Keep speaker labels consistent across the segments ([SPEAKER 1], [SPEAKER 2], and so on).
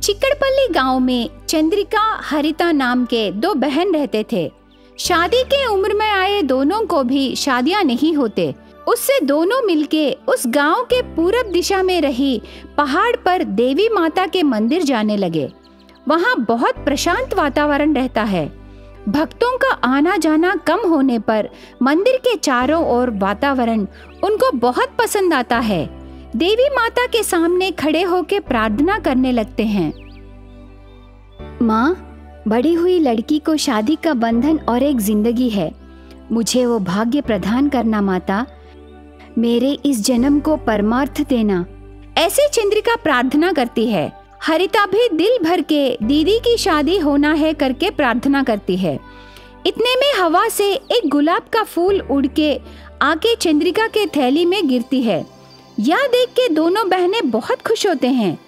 [SPEAKER 1] चिकड़पल्ली गांव में चंद्रिका हरिता नाम के दो बहन रहते थे। शादी के उम्र में आए दोनों को भी शादियां नहीं होते। उससे दोनों मिलके उस गांव के पूरब दिशा में रही पहाड़ पर देवी माता के मंदिर जाने लगे। वहां बहुत प्रशांत वातावरण रहता है। भक्तों का आना जाना कम होने पर मंदिर के चारों ओर वातावरण उनको बहुत पसंद आता है। देवी माता के सामने खड़े होकर प्रार्थना करने लगते हैं। माँ, बड़ी हुई लड़की को शादी का बंधन और एक जिंदगी है। मुझे वो भाग्य प्रदान करना माता। मेरे इस जन्म को परमार्थ देना। ऐसे चंद्रिका प्रार्थना करती है। हरिता भी दिल भर के दीदी की शादी होना है करके प्रार्थना करती है। इतने में हवा से एक गुलाब का फूल उड़ के आके चंद्रिका के थैली में गिरती है। यह देख के दोनों बहनें बहुत खुश होते हैं।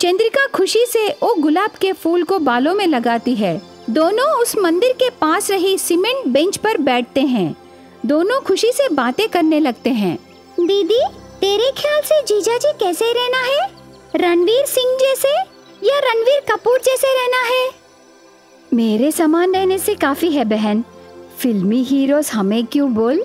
[SPEAKER 1] चंद्रिका खुशी से वो गुलाब के फूल को बालों में लगाती है। दोनों उस मंदिर के पास रही सीमेंट बेंच पर बैठते हैं। दोनों खुशी से बातें करने लगते हैं। दीदी, तेरे ख्याल से जीजा जी कैसे रहना है? रणवीर सिंह जैसे या रणवीर कपूर जैसे रहना है? मेरे समान रहने से काफी है बहन। फिल्मी हीरोज हमें क्यों बोल?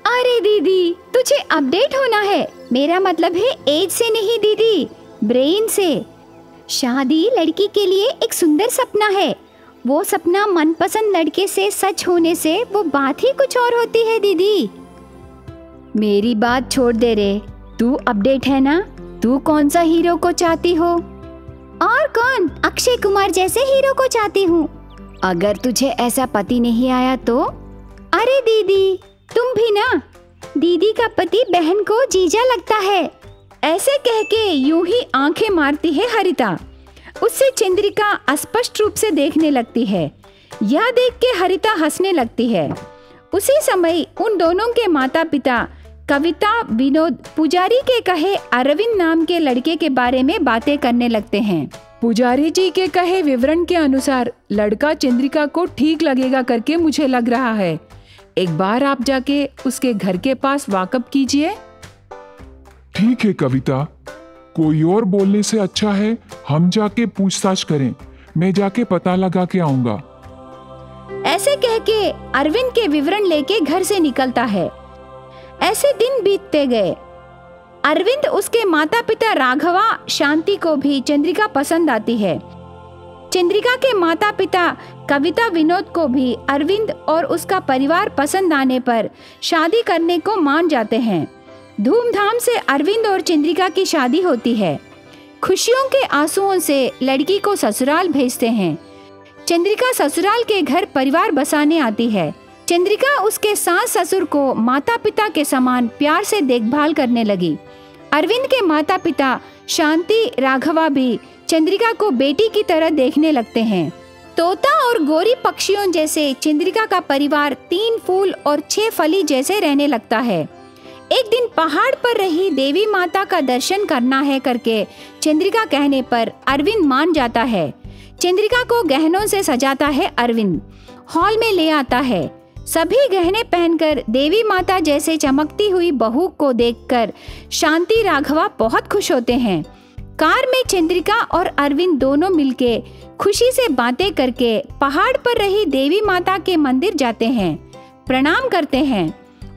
[SPEAKER 1] अरे दीदी, तुझे अपडेट होना है। मेरा मतलब है एज से नहीं दीदी, ब्रेन से। शादी लड़की के लिए एक सुंदर सपना है। वो सपना मनपसंद लड़के से सच होने से वो बात ही कुछ और होती है दीदी। मेरी बात छोड़ दे रे। तू अपडेट है ना? तू कौन सा हीरो को चाहती हो? और कौन? अक्षय कुमार जैसे हीरो को चाहती हूँ। अगर तुझे ऐसा पति नहीं आया तो? अरे दीदी, तुम भी ना। दीदी का पति बहन को जीजा लगता है। ऐसे कह के यूं ही आंखें मारती है हरिता। उससे चंद्रिका अस्पष्ट रूप से देखने लगती है। यह देख के हरिता हंसने लगती है। उसी समय उन दोनों के माता पिता कविता विनोद पुजारी के कहे अरविंद नाम के लड़के के बारे में बातें करने लगते हैं।
[SPEAKER 2] पुजारी जी के कहे विवरण के अनुसार लड़का चंद्रिका को ठीक लगेगा करके मुझे लग रहा है। एक बार आप जाके उसके घर के पास वाकफ कीजिए।
[SPEAKER 3] ठीक है कविता, कोई और बोलने से अच्छा है हम जाके पूछताछ करें। मैं जाके पता लगा के आऊंगा।
[SPEAKER 1] ऐसे कह के अरविंद के विवरण लेके घर से निकलता है। ऐसे दिन बीतते गए। अरविंद उसके माता पिता राघवा शांति को भी चंद्रिका पसंद आती है। चंद्रिका के माता पिता कविता विनोद को भी अरविंद और उसका परिवार पसंद आने पर शादी करने को मान जाते हैं। धूमधाम से अरविंद और चंद्रिका की शादी होती है। खुशियों के आंसुओं से लड़की को ससुराल भेजते हैं। चंद्रिका ससुराल के घर परिवार बसाने आती है। चंद्रिका उसके सास ससुर को माता पिता के समान प्यार से देखभाल करने लगी। अरविंद के माता पिता शांति राघवा भी चंद्रिका को बेटी की तरह देखने लगते हैं। तोता और गोरी पक्षियों जैसे चंद्रिका का परिवार 3 फूल और 6 फली जैसे रहने लगता है। एक दिन पहाड़ पर रही देवी माता का दर्शन करना है करके चंद्रिका कहने पर अरविंद मान जाता है। चंद्रिका को गहनों से सजाता है अरविंद। हॉल में ले आता है। सभी गहने पहनकर देवी माता जैसे चमकती हुई बहू को देखकर शांति राघवा बहुत खुश होते हैं। कार में चंद्रिका और अरविंद दोनों मिलके खुशी से बातें करके पहाड़ पर रही देवी माता के मंदिर जाते हैं। प्रणाम करते हैं।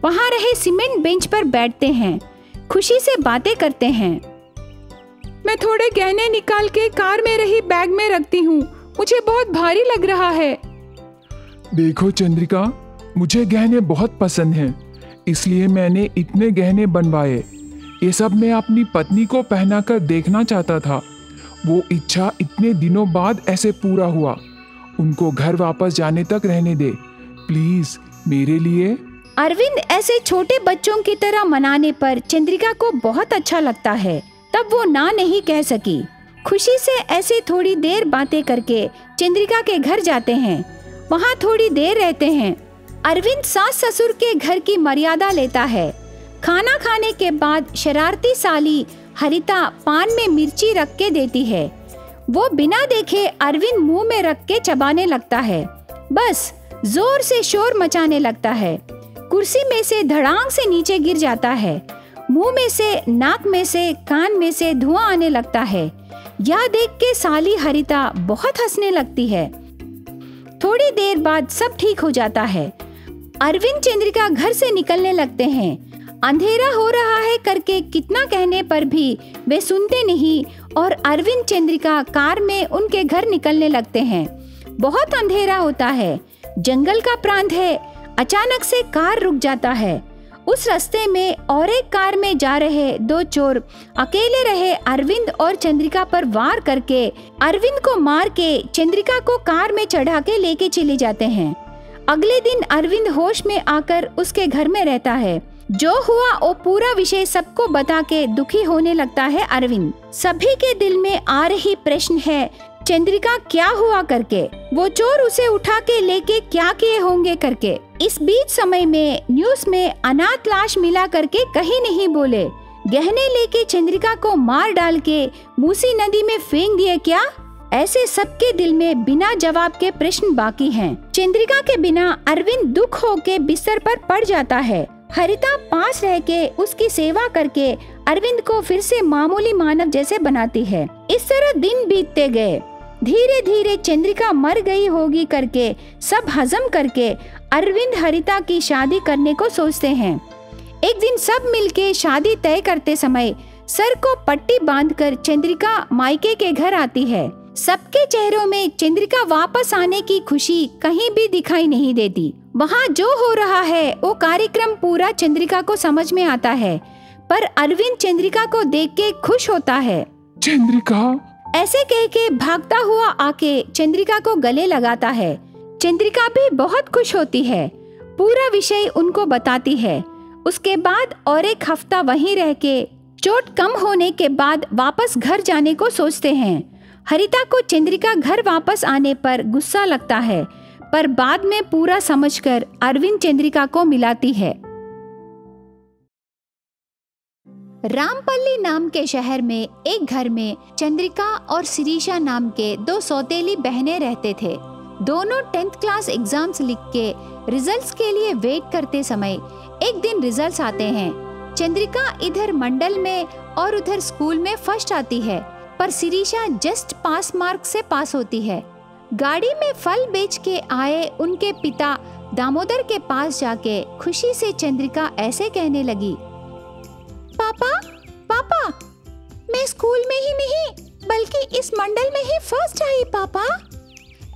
[SPEAKER 1] वहां रहे सीमेंट बेंच पर बैठते हैं। खुशी से बातें करते हैं।
[SPEAKER 2] मैं थोड़े गहने निकाल के कार में रही बैग में रखती हूँ। मुझे बहुत भारी लग रहा है।
[SPEAKER 3] देखो चंद्रिका, मुझे गहने बहुत पसंद हैं, इसलिए मैंने इतने गहने बनवाए। ये सब मैं अपनी पत्नी को पहनाकर देखना चाहता था। वो इच्छा इतने दिनों बाद ऐसे पूरा हुआ। उनको घर वापस जाने तक रहने दे प्लीज मेरे लिए।
[SPEAKER 1] अरविंद ऐसे छोटे बच्चों की तरह मनाने पर चंद्रिका को बहुत अच्छा लगता है। तब वो ना नहीं कह सकी। खुशी से ऐसे थोड़ी देर बातें करके चंद्रिका के घर जाते हैं। वहाँ थोड़ी देर रहते हैं। अरविंद सास ससुर के घर की मर्यादा लेता है। खाना खाने के बाद शरारती साली हरिता पान में मिर्ची रख के देती है। वो बिना देखे अरविंद मुंह में रख के चबाने लगता है। बस जोर से शोर मचाने लगता है। कुर्सी में से धड़ाम से नीचे गिर जाता है। मुंह में से, नाक में से, कान में से धुआं आने लगता है। यह देख के साली हरिता बहुत हंसने लगती है। थोड़ी देर बाद सब ठीक हो जाता है। अरविंद चंद्रिका घर से निकलने लगते हैं। अंधेरा हो रहा है करके कितना कहने पर भी वे सुनते नहीं और अरविंद चंद्रिका कार में उनके घर निकलने लगते हैं। बहुत अंधेरा होता है, जंगल का प्रांत है। अचानक से कार रुक जाता है। उस रास्ते में और एक कार में जा रहे दो चोर अकेले रहे अरविंद और चंद्रिका पर वार करके अरविंद को मार के चंद्रिका को कार में चढ़ा के लेके चले जाते हैं। अगले दिन अरविंद होश में आकर उसके घर में रहता है। जो हुआ वो पूरा विषय सबको बता के दुखी होने लगता है अरविंद। सभी के दिल में आ रही प्रश्न है चंद्रिका क्या हुआ करके, वो चोर उसे उठा के लेके क्या किए होंगे करके। इस बीच समय में न्यूज़ में अनाथ लाश मिला करके कहीं नहीं बोले। गहने लेके चंद्रिका को मार डाल के मूसी नदी में फेंक दिए क्या? ऐसे सबके दिल में बिना जवाब के प्रश्न बाकी हैं। चंद्रिका के बिना अरविंद दुख होके बिस्तर पर पड़ जाता है। हरिता पास रह के उसकी सेवा करके अरविंद को फिर से मामूली मानव जैसे बनाती है। इस तरह दिन बीतते गए। धीरे धीरे चंद्रिका मर गई होगी करके सब हजम करके अरविंद हरिता की शादी करने को सोचते हैं। एक दिन सब मिलके शादी तय करते समय सर को पट्टी बांधकर चंद्रिका मायके के घर आती है। सबके चेहरों में चंद्रिका वापस आने की खुशी कहीं भी दिखाई नहीं देती। वहाँ जो हो रहा है वो कार्यक्रम पूरा चंद्रिका को समझ में आता है, पर अरविंद चंद्रिका को देख के खुश होता है।
[SPEAKER 3] चंद्रिका,
[SPEAKER 1] ऐसे कह के भागता हुआ आके चंद्रिका को गले लगाता है। चंद्रिका भी बहुत खुश होती है, पूरा विषय उनको बताती है। उसके बाद और एक हफ्ता वहीं रह के चोट कम होने के बाद वापस घर जाने को सोचते हैं। हरिता को चंद्रिका घर वापस आने पर गुस्सा लगता है, पर बाद में पूरा समझकर अरविंद चंद्रिका को मिलाती है। रामपल्ली नाम के शहर में एक घर में चंद्रिका और शिरीषा नाम के दो सौतेली बहनें रहते थे। दोनों 10th क्लास एग्जाम्स लिख के रिजल्ट्स के लिए वेट करते समय एक दिन रिजल्ट्स आते हैं। चंद्रिका इधर मंडल में और उधर स्कूल में फर्स्ट आती है, पर शिरीषा जस्ट पास मार्क से पास होती है। गाड़ी में फल बेच के आए उनके पिता दामोदर के पास जाके खुशी से चंद्रिका ऐसे कहने लगी, पापा पापा, मैं स्कूल में ही नहीं बल्कि इस मंडल में ही फर्स्ट आई पापा।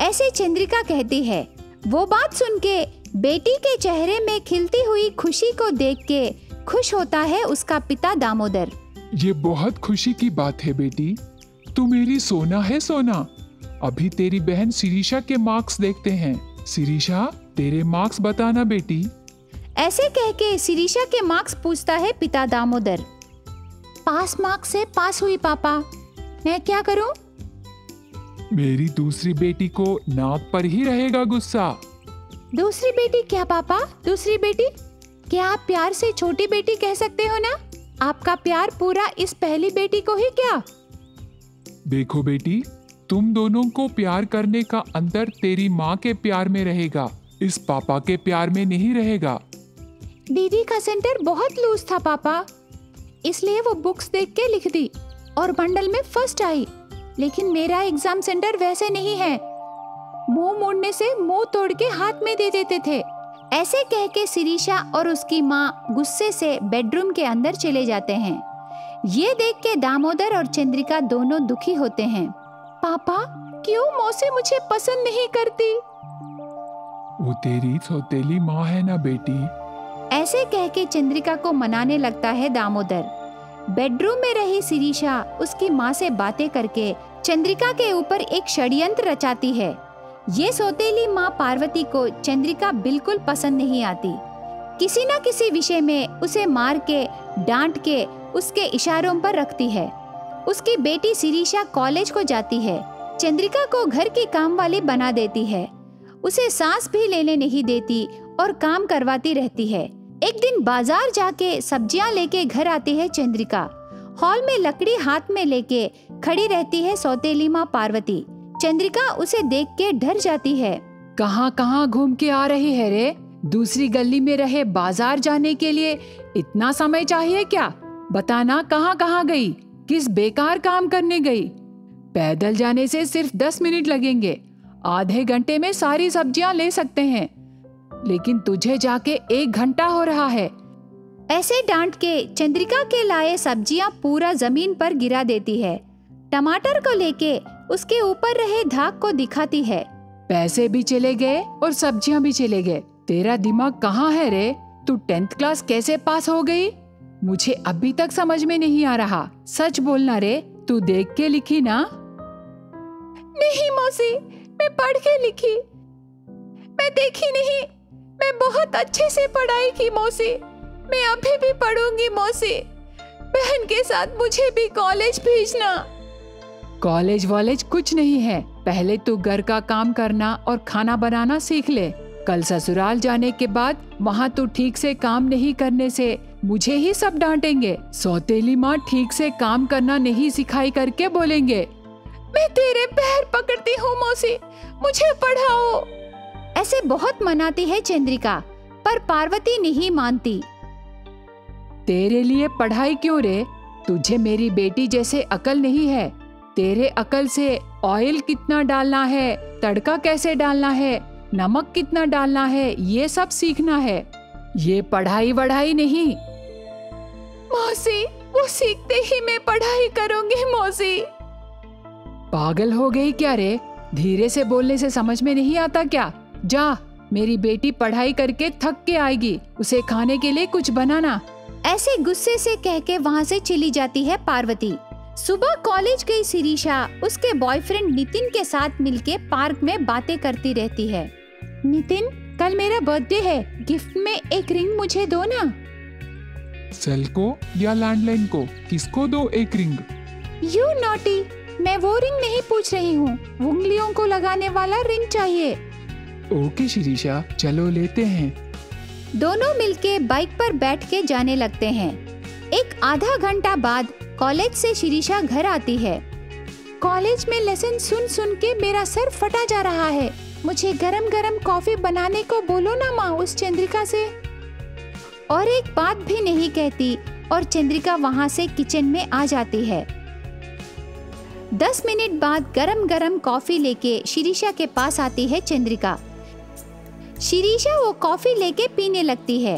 [SPEAKER 1] ऐसे चंद्रिका कहती है। वो बात सुन के बेटी के चेहरे में खिलती हुई खुशी को देख के खुश होता है उसका पिता दामोदर।
[SPEAKER 3] ये बहुत खुशी की बात है बेटी, तू मेरी सोना है सोना। अभी तेरी बहन शिरीषा के मार्क्स देखते हैं। शिरीषा, तेरे मार्क्स बताना बेटी।
[SPEAKER 1] ऐसे कह के शिरीषा के मार्क्स पूछता है पिता दामोदर। पास मार्क्स से पास हुई पापा, मैं क्या करूं?
[SPEAKER 3] मेरी दूसरी बेटी को नाक पर ही रहेगा गुस्सा।
[SPEAKER 1] दूसरी बेटी क्या पापा? दूसरी बेटी? क्या आप प्यार से छोटी बेटी कह सकते हो ना? आपका प्यार पूरा इस पहली बेटी को ही क्या?
[SPEAKER 3] देखो बेटी, तुम दोनों को प्यार करने का अंतर तेरी माँ के प्यार में रहेगा, इस पापा के प्यार में नहीं रहेगा।
[SPEAKER 1] दीदी का सेंटर बहुत लूज था पापा, इसलिए वो बुक्स देख के लिख दी और बंडल में फर्स्ट आई। लेकिन मेरा एग्जाम सेंटर वैसे नहीं है, मुंह मोड़ने से मुंह तोड़ के हाथ में दे देते थे। ऐसे कह के शिरीषा और उसकी माँ गुस्से से बेडरूम के अंदर चले जाते हैं। ये देख के दामोदर और चंद्रिका दोनों दुखी होते हैं। पापा, क्यों मौसी मुझे पसंद नहीं करती?
[SPEAKER 3] वो तेरी सौतेली माँ है ना बेटी।
[SPEAKER 1] ऐसे कह के चंद्रिका को मनाने लगता है दामोदर। बेडरूम में रही शिरीषा उसकी माँ से बातें करके चंद्रिका के ऊपर एक षड्यंत्र रचाती है। ये सौतेली माँ पार्वती को चंद्रिका बिल्कुल पसंद नहीं आती। किसी न किसी विषय में उसे मार के डांट के उसके इशारों पर रखती है। उसकी बेटी शिरीषा कॉलेज को जाती है, चंद्रिका को घर की काम वाली बना देती है, उसे सांस भी लेने नहीं देती और काम करवाती रहती है। एक दिन बाजार जाके सब्जियां लेके घर आती है चंद्रिका। हॉल में लकड़ी हाथ में लेके खड़ी रहती है सौतेली माँ पार्वती। चंद्रिका उसे देख के डर जाती है।
[SPEAKER 2] कहाँ कहाँ घूम के आ रही है रे? दूसरी गली में रहे बाजार जाने के लिए इतना समय चाहिए क्या? बताना कहाँ कहाँ गई, किस बेकार काम करने गई। पैदल जाने से सिर्फ 10 मिनट लगेंगे, आधे घंटे में सारी सब्जियां ले सकते हैं, लेकिन तुझे जाके 1 घंटा हो रहा है।
[SPEAKER 1] ऐसे डांट के चंद्रिका के लाए सब्जियां पूरा जमीन पर गिरा देती है। टमाटर को लेके उसके ऊपर रहे धाग को दिखाती है।
[SPEAKER 2] पैसे भी चले गए और सब्जियां भी चले गए। तेरा दिमाग कहाँ है रे? तू 10th क्लास कैसे पास हो गई? मुझे अभी तक समझ में नहीं आ रहा। सच बोलना रे, तू देख के लिखी ना?
[SPEAKER 1] नहीं मौसी, मैं पढ़ के लिखी। मैं देखी नहीं, मैं बहुत अच्छे से पढ़ाई की मौसी। मैं अभी भी पढ़ूंगी मौसी। बहन के साथ मुझे भी कॉलेज भेजना।
[SPEAKER 2] कॉलेज वॉलेज कुछ नहीं है, पहले तू घर का काम करना और खाना बनाना सीख ले। कल ससुराल जाने के बाद वहाँ तू ठीक से काम नहीं करने से मुझे ही सब डांटेंगे। सौतेली माँ ठीक से काम करना नहीं सिखाई करके बोलेंगे।
[SPEAKER 1] मैं तेरे पैर पकड़ती हूँ मौसी, मुझे पढ़ाओ। ऐसे बहुत मनाती है चंद्रिका, पर पार्वती नहीं मानती।
[SPEAKER 2] तेरे लिए पढ़ाई क्यों रे? तुझे मेरी बेटी जैसे अकल नहीं है। तेरे अकल से ऑयल कितना डालना है, तड़का कैसे डालना है, नमक कितना डालना है, ये सब सीखना है। ये पढ़ाई वढ़ाई नहीं।
[SPEAKER 1] मौसी, वो सीखते ही मैं पढ़ाई करूंगी मौसी।
[SPEAKER 2] पागल हो गई क्या रे? धीरे से बोलने से समझ में नहीं आता क्या? जा, मेरी बेटी पढ़ाई करके थक के आएगी, उसे खाने के लिए कुछ बनाना।
[SPEAKER 1] ऐसे गुस्से से कह के वहाँ से चली जाती है पार्वती। सुबह कॉलेज गई शिरीषा उसके बॉयफ्रेंड नितिन के साथ मिलके पार्क में बातें करती रहती है। नितिन, कल मेरा बर्थडे है, गिफ्ट में एक रिंग मुझे दो ना।
[SPEAKER 3] सेल को या लैंडलाइन को, किसको दो एक रिंग?
[SPEAKER 1] यू नॉटी, मैं वो रिंग नहीं पूछ रही हूँ, उंगलियों को लगाने वाला रिंग चाहिए।
[SPEAKER 3] ओके शिरीषा, चलो लेते हैं।
[SPEAKER 1] दोनों मिलके बाइक पर बैठ के जाने लगते हैं। एक आधा घंटा बाद कॉलेज से शिरीषा घर आती है। कॉलेज में लेसन सुन सुन के मेरा सर फटा जा रहा है। मुझे गरम गरम कॉफी बनाने को बोलो ना माँ उस चंद्रिका से। और एक बात भी नहीं कहती और चंद्रिका वहाँ से किचन में आ जाती है। 10 मिनट बाद गरम गरम कॉफी लेके शिरीषा के पास आती है चंद्रिका। शिरीषा वो कॉफी लेके पीने लगती है।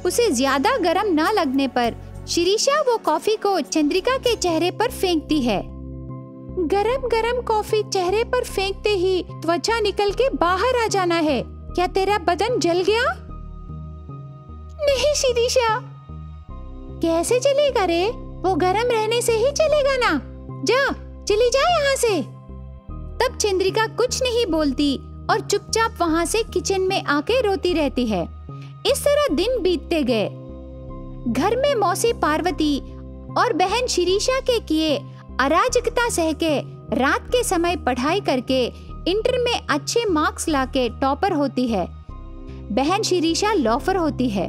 [SPEAKER 1] उसे ज्यादा गरम ना लगने पर शिरीषा वो कॉफी को चंद्रिका के चेहरे पर फेंकती है। गरम गरम कॉफी चेहरे पर फेंकते ही त्वचा निकल के बाहर आ जाना है। क्या तेरा बदन जल गया? नहीं शिरीषा। कैसे चलेगा रे? वो गरम रहने से ही चलेगा ना। जा, चली जा यहाँ से। तब चंद्रिका कुछ नहीं बोलती और चुपचाप वहाँ से किचन में आके रोती रहती है। इस तरह दिन बीतते गए। घर में मौसी पार्वती और बहन शिरीषा के किए अराजकता सह के रात के समय पढ़ाई करके इंटर में अच्छे मार्क्स लाके टॉपर होती है। बहन शिरीषा लॉफर होती है।